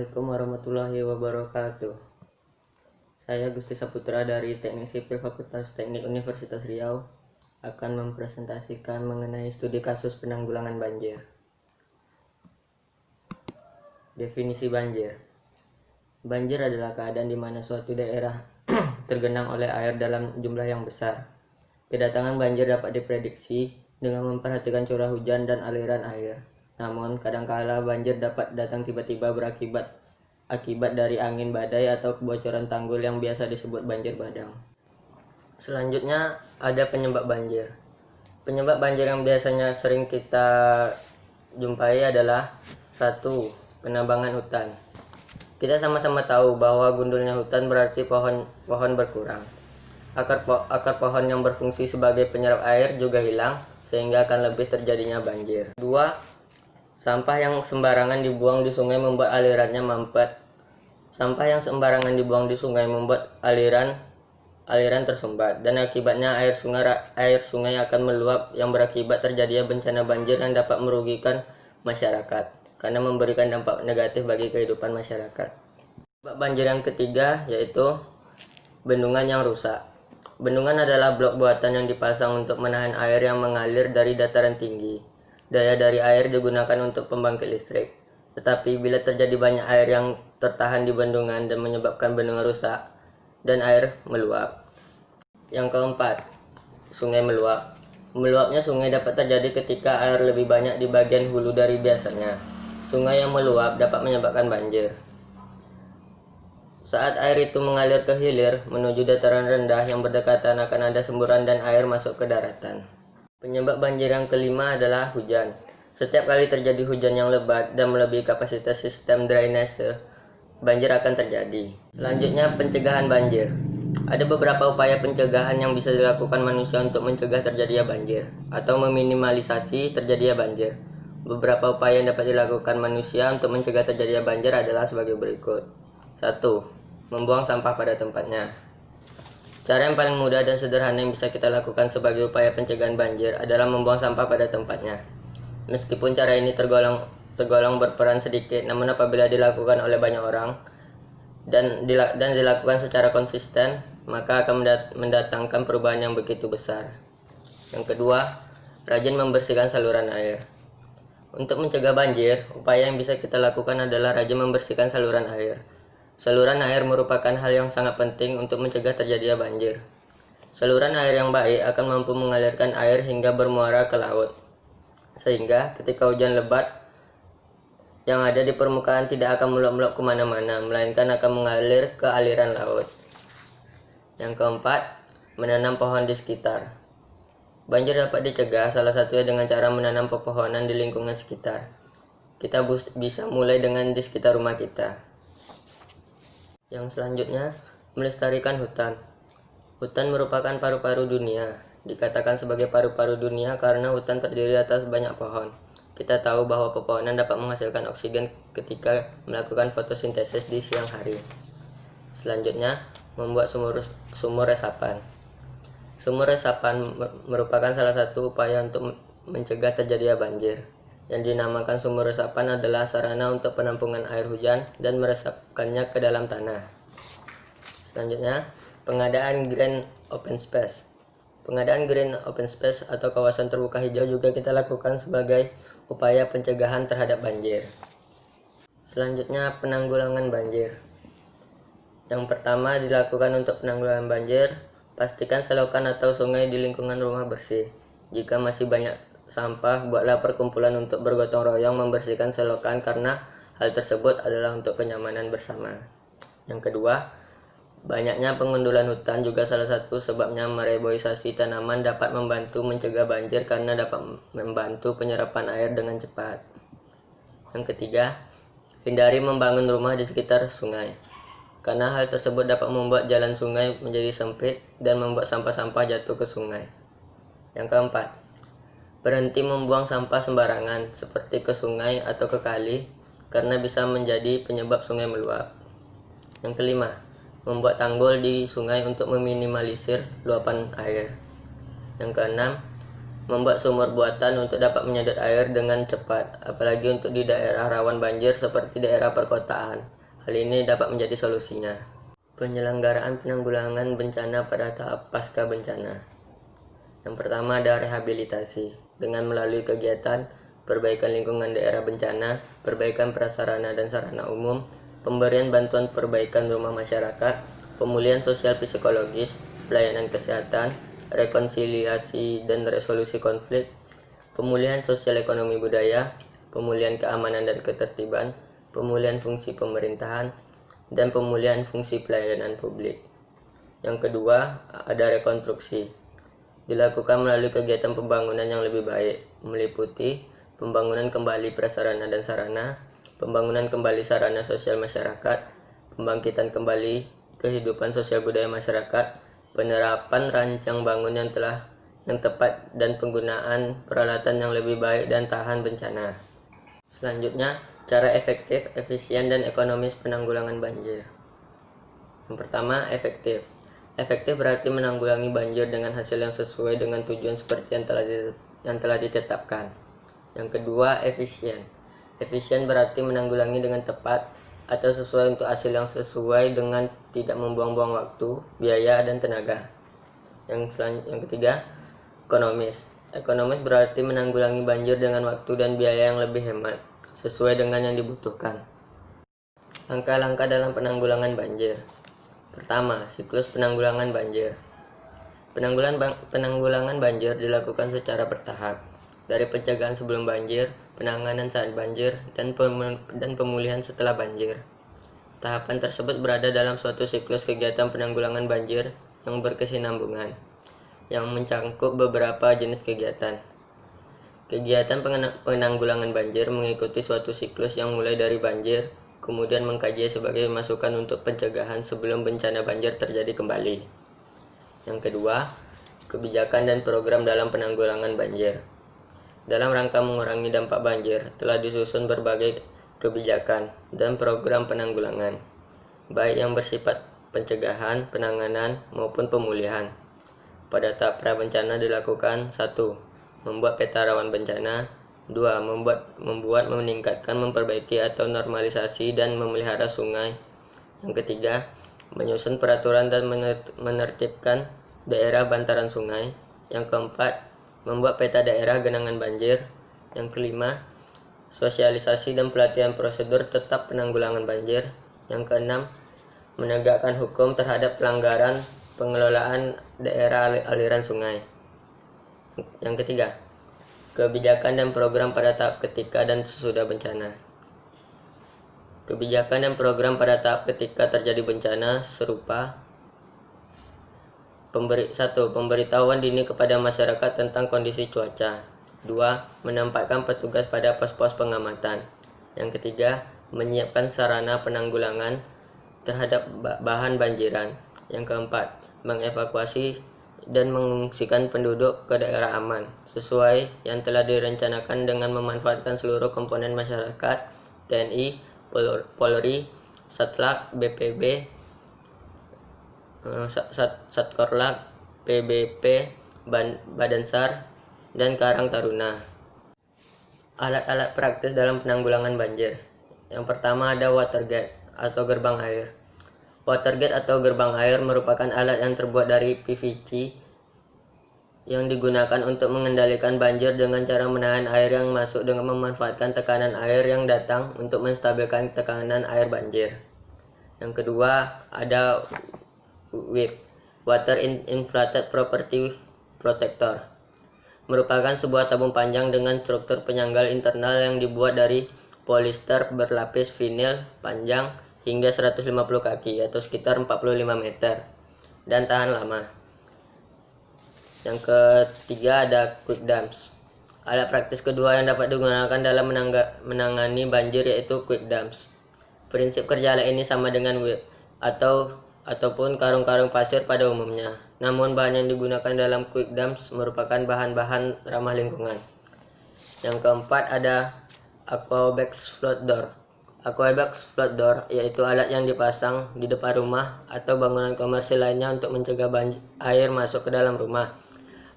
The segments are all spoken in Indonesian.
Assalamualaikum warahmatullahi wabarakatuh. Saya Gusti Saputra dari Teknik Sipil Fakultas Teknik Universitas Riau akan mempresentasikan mengenai studi kasus penanggulangan banjir. Definisi banjir. Banjir adalah keadaan di mana suatu daerah tergenang oleh air dalam jumlah yang besar. Kedatangan banjir dapat diprediksi dengan memperhatikan curah hujan dan aliran air. Namun, kadangkala banjir dapat datang tiba-tiba akibat dari angin badai atau kebocoran tanggul yang biasa disebut banjir bandang. Selanjutnya, ada penyebab banjir. Penyebab banjir yang biasanya sering kita jumpai adalah 1. Penebangan hutan. Kita sama-sama tahu bahwa gundulnya hutan berarti pohon berkurang. Akar pohon yang berfungsi sebagai penyerap air juga hilang, sehingga akan lebih terjadinya banjir. 2. Sampah yang sembarangan dibuang di sungai membuat alirannya mampet. Sampah yang sembarangan dibuang di sungai membuat aliran tersumbat, dan akibatnya air sungai akan meluap yang berakibat terjadinya bencana banjir yang dapat merugikan masyarakat karena memberikan dampak negatif bagi kehidupan masyarakat. Banjir yang ketiga yaitu bendungan yang rusak. Bendungan adalah blok buatan yang dipasang untuk menahan air yang mengalir dari dataran tinggi. Daya dari air digunakan untuk pembangkit listrik. Tetapi bila terjadi banyak air yang tertahan di bendungan dan menyebabkan bendungan rusak dan air meluap. Yang keempat, sungai meluap. Meluapnya sungai dapat terjadi ketika air lebih banyak di bagian hulu dari biasanya. Sungai yang meluap dapat menyebabkan banjir. Saat air itu mengalir ke hilir menuju dataran rendah yang berdekatan, akan ada semburan dan air masuk ke daratan. Penyebab banjir yang kelima adalah hujan. Setiap kali terjadi hujan yang lebat dan melebihi kapasitas sistem drainase, banjir akan terjadi. Selanjutnya, pencegahan banjir. Ada beberapa upaya pencegahan yang bisa dilakukan manusia untuk mencegah terjadinya banjir atau meminimalisasi terjadinya banjir. Beberapa upaya yang dapat dilakukan manusia untuk mencegah terjadinya banjir adalah sebagai berikut. 1. Membuang sampah pada tempatnya. Cara yang paling mudah dan sederhana yang bisa kita lakukan sebagai upaya pencegahan banjir adalah membuang sampah pada tempatnya. Meskipun cara ini tergolong berperan sedikit, namun apabila dilakukan oleh banyak orang dan dilakukan secara konsisten, maka akan mendatangkan perubahan yang begitu besar. Yang kedua, rajin membersihkan saluran air. Untuk mencegah banjir, upaya yang bisa kita lakukan adalah rajin membersihkan saluran air. Saluran air merupakan hal yang sangat penting untuk mencegah terjadinya banjir. Saluran air yang baik akan mampu mengalirkan air hingga bermuara ke laut, sehingga ketika hujan lebat yang ada di permukaan tidak akan meluap-meluap kemana-mana, melainkan akan mengalir ke aliran laut. Yang keempat, menanam pohon di sekitar. Banjir dapat dicegah salah satunya dengan cara menanam pepohonan di lingkungan sekitar. Kita bisa mulai dengan di sekitar rumah kita. Yang selanjutnya, melestarikan hutan. Hutan merupakan paru-paru dunia. Dikatakan sebagai paru-paru dunia karena hutan terdiri atas banyak pohon. Kita tahu bahwa pepohonan dapat menghasilkan oksigen ketika melakukan fotosintesis di siang hari. Selanjutnya, membuat sumur resapan. Sumur resapan merupakan salah satu upaya untuk mencegah terjadinya banjir. Yang dinamakan sumur resapan adalah sarana untuk penampungan air hujan dan meresapkannya ke dalam tanah. Selanjutnya, pengadaan green open space. Pengadaan green open space atau kawasan terbuka hijau juga kita lakukan sebagai upaya pencegahan terhadap banjir. Selanjutnya, penanggulangan banjir. Yang pertama dilakukan untuk penanggulangan banjir, pastikan selokan atau sungai di lingkungan rumah bersih. Jika masih banyak sampah, buatlah perkumpulan untuk bergotong royong membersihkan selokan karena hal tersebut adalah untuk kenyamanan bersama. Yang kedua, banyaknya pengundulan hutan juga salah satu sebabnya. Mereboisasi tanaman dapat membantu mencegah banjir karena dapat membantu penyerapan air dengan cepat. Yang ketiga, hindari membangun rumah di sekitar sungai karena hal tersebut dapat membuat jalan sungai menjadi sempit dan membuat sampah-sampah jatuh ke sungai. Yang keempat, berhenti membuang sampah sembarangan seperti ke sungai atau ke kali karena bisa menjadi penyebab sungai meluap. Yang kelima, membuat tanggul di sungai untuk meminimalisir luapan air. Yang keenam, membuat sumur buatan untuk dapat menyedot air dengan cepat, apalagi untuk di daerah rawan banjir seperti daerah perkotaan. Hal ini dapat menjadi solusinya. Penyelenggaraan penanggulangan bencana pada tahap pasca bencana. Yang pertama ada rehabilitasi, dengan melalui kegiatan perbaikan lingkungan daerah bencana, perbaikan prasarana dan sarana umum, pemberian bantuan perbaikan rumah masyarakat, pemulihan sosial psikologis, pelayanan kesehatan, rekonsiliasi dan resolusi konflik, pemulihan sosial ekonomi budaya, pemulihan keamanan dan ketertiban, pemulihan fungsi pemerintahan, dan pemulihan fungsi pelayanan publik. Yang kedua, ada rekonstruksi. Dilakukan melalui kegiatan pembangunan yang lebih baik, meliputi pembangunan kembali prasarana dan sarana, pembangunan kembali sarana sosial masyarakat, pembangkitan kembali kehidupan sosial budaya masyarakat, penerapan rancang bangun yang tepat dan penggunaan peralatan yang lebih baik dan tahan bencana. Selanjutnya, cara efektif, efisien, dan ekonomis penanggulangan banjir. Yang pertama, efektif. Efektif berarti menanggulangi banjir dengan hasil yang sesuai dengan tujuan seperti yang telah ditetapkan. Yang kedua, efisien. Efisien berarti menanggulangi dengan tepat atau sesuai untuk hasil yang sesuai dengan tidak membuang-buang waktu, biaya, dan tenaga. Yang ketiga, ekonomis. Ekonomis berarti menanggulangi banjir dengan waktu dan biaya yang lebih hemat, sesuai dengan yang dibutuhkan. Langkah-langkah dalam penanggulangan banjir. Pertama, siklus penanggulangan banjir. Penanggulangan banjir dilakukan secara bertahap, dari pencegahan sebelum banjir, penanganan saat banjir, dan pemulihan setelah banjir. Tahapan tersebut berada dalam suatu siklus kegiatan penanggulangan banjir yang berkesinambungan, yang mencangkup beberapa jenis kegiatan. Kegiatan penanggulangan banjir mengikuti suatu siklus yang mulai dari banjir, kemudian mengkaji sebagai masukan untuk pencegahan sebelum bencana banjir terjadi kembali. Yang kedua, kebijakan dan program dalam penanggulangan banjir. Dalam rangka mengurangi dampak banjir, telah disusun berbagai kebijakan dan program penanggulangan, baik yang bersifat pencegahan, penanganan, maupun pemulihan. Pada tahap prabencana dilakukan 1. Membuat peta rawan bencana. 2. Membuat, meningkatkan, memperbaiki atau normalisasi dan memelihara sungai. Yang ketiga, menyusun peraturan dan menertibkan daerah bantaran sungai. Yang keempat, membuat peta daerah genangan banjir. Yang kelima, sosialisasi dan pelatihan prosedur tetap penanggulangan banjir. Yang keenam, menegakkan hukum terhadap pelanggaran pengelolaan daerah aliran sungai. Yang ketiga, kebijakan dan program pada tahap ketika dan sesudah bencana. Kebijakan dan program pada tahap ketika terjadi bencana serupa 1. Pemberitahuan dini kepada masyarakat tentang kondisi cuaca. 2. Menempatkan petugas pada pos-pos pengamatan. Yang ketiga, menyiapkan sarana penanggulangan terhadap bahan banjiran. Yang keempat, mengevakuasi dan mengungsikan penduduk ke daerah aman, sesuai yang telah direncanakan dengan memanfaatkan seluruh komponen masyarakat, TNI, Polri, Satlak, BPB, Satkorlak, PBP, Badan SAR, dan Karang Taruna. Alat-alat praktis dalam penanggulangan banjir. Yang pertama ada watergate atau gerbang air. Watergate atau gerbang air merupakan alat yang terbuat dari PVC yang digunakan untuk mengendalikan banjir dengan cara menahan air yang masuk dengan memanfaatkan tekanan air yang datang untuk menstabilkan tekanan air banjir. Yang kedua, ada WIP, Water Inflated Property Protector. Merupakan sebuah tabung panjang dengan struktur penyanggal internal yang dibuat dari polister berlapis vinil panjang hingga 150 kaki atau sekitar 45 meter dan tahan lama. Yang ketiga ada quick dams. Alat praktis kedua yang dapat digunakan dalam menangani banjir yaitu quick dams. Prinsip kerja alat ini sama dengan whip ataupun karung-karung pasir pada umumnya. Namun bahan yang digunakan dalam quick dams merupakan bahan-bahan ramah lingkungan. Yang keempat ada Aquabex Float Door. Aquabex Float Door yaitu alat yang dipasang di depan rumah atau bangunan komersil lainnya untuk mencegah air masuk ke dalam rumah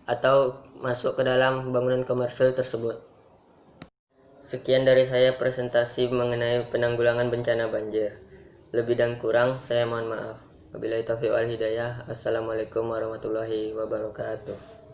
atau masuk ke dalam bangunan komersil tersebut. Sekian dari saya presentasi mengenai penanggulangan bencana banjir. Lebih dan kurang saya mohon maaf. Wabillahi taufiq wal hidayah. Assalamualaikum warahmatullahi wabarakatuh.